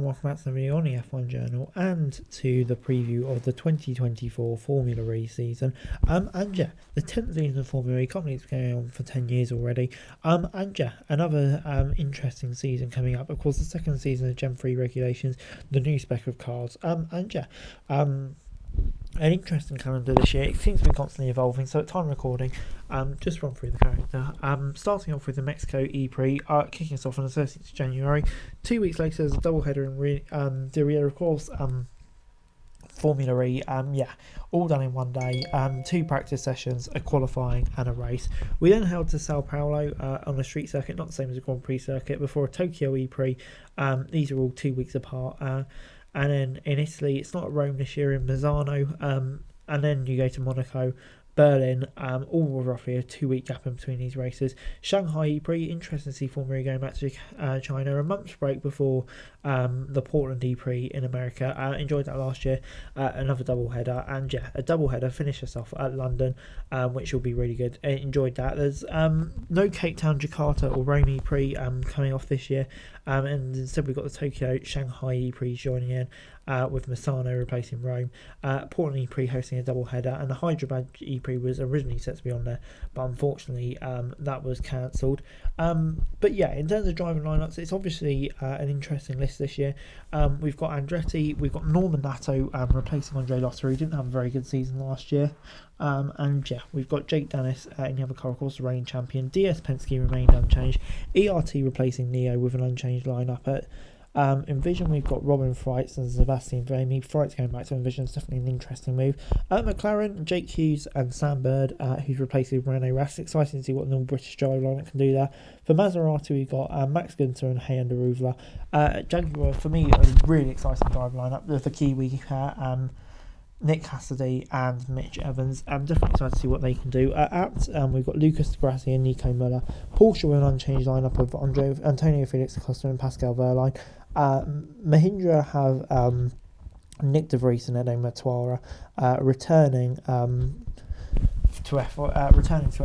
welcome back to the video on the F1 Journal and to the preview of the 2024 Formula E season. And yeah, the 10th season of Formula E, can't believe it's going on for 10 years already. And yeah, another interesting season coming up. Of course, the second season of Gen 3 regulations, the new spec of cars. And yeah, an interesting calendar this year. It seems to be constantly evolving, so at time recording, just run through the character. Starting off with the Mexico E-Prix, kicking us off on the 13th of January. 2 weeks later, there's a double header in Diriyah, of course. Formula E, yeah, all done in one day. 2 practice sessions, a qualifying and a race. We then held to Sao Paulo on a street circuit, not the same as a Grand Prix circuit, before a Tokyo E-Prix. These are all 2 weeks apart. And then in Italy, it's not at Rome this year, in Misano, and then you go to Monaco, Berlin, all roughly a 2-week gap in between these races. Shanghai E-Prix, interesting to see Formula E going back to China, a month's break before the Portland E-Prix in America. Enjoyed that last year. Another double header, and yeah, a double header finish us off at London, which will be really good. Enjoyed that. There's no Cape Town, Jakarta or Rome E-Prix coming off this year, and instead we've got the Tokyo, Shanghai E-Prix joining in, with Misano replacing Rome. Portland E-Prix hosting a double header, and the Hyderabad E-Prix was originally set to be on there, but unfortunately that was cancelled. But yeah, in terms of driving lineups, it's obviously an interesting list this year. We've got Andretti, we've got Norman Nato replacing Andre Lottery, who didn't have a very good season last year. And yeah, we've got Jake Dennis in the other car, of course, the reigning champion. DS Penske remained unchanged. ERT replacing Neo with an unchanged lineup. At Envision, we've got Robin Freitz and Sebastian Buemi. Freitz going back to Envision is definitely an interesting move. At McLaren, Jake Hughes and Sam Bird, who's replacing Renault Rast. Exciting to see what the British driver lineup can do there. For Maserati, we've got Max Günther and Hayden Ruvla. Jaguar, for me, a really exciting driver lineup. The Kiwi, Nick Cassidy and Mitch Evans. I'm definitely excited to see what they can do. We've got Lucas Di Grassi and Nico Müller. Porsche with an unchanged lineup of Antonio Felix Acosta and Pascal Wehrlein. Mahindra have Nick De Vries and Edo Matuara returning to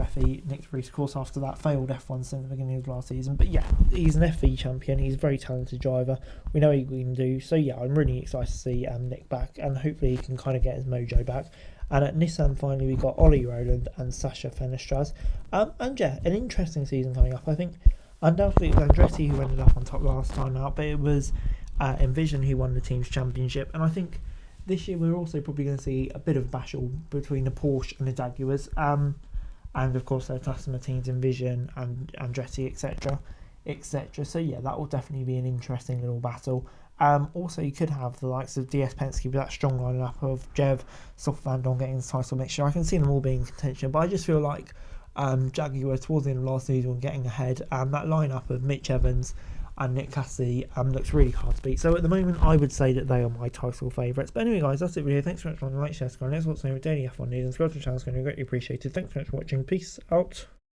FE. Nick De Vries, of course, after that failed F1 since the beginning of last season. But yeah, he's an FE champion. He's a very talented driver. We know he can do. So yeah, I'm really excited to see Nick back, and hopefully he can kind of get his mojo back. And at Nissan, finally, we got Ollie Rowland and Sasha Fenestraz. And yeah, an interesting season coming up. I think undoubtedly it was Andretti who ended up on top last time out, but it was Envision who won the team's championship. And I think this year we're also probably going to see a bit of a battle between the Porsche and the Jaguars, and of course their customer teams Envision and Andretti, etc. So yeah, that will definitely be an interesting little battle. Also, you could have the likes of DS Penske with that strong lineup of Jev, Stoffel Vandoorne getting the title next year. I can see them all being in contention, but I just feel like Jaguar towards the end of last season getting ahead. That lineup of Mitch Evans and Nick Cassidy looks really hard to beat. So at the moment, I would say that they are my title favourites. But anyway, guys, that's it for video. Thanks so much for watching. Like, share, subscribe. Next, what's new with Daily F1 News and subscribe to the channel is going to be greatly appreciated. Thanks so much for watching. Peace out.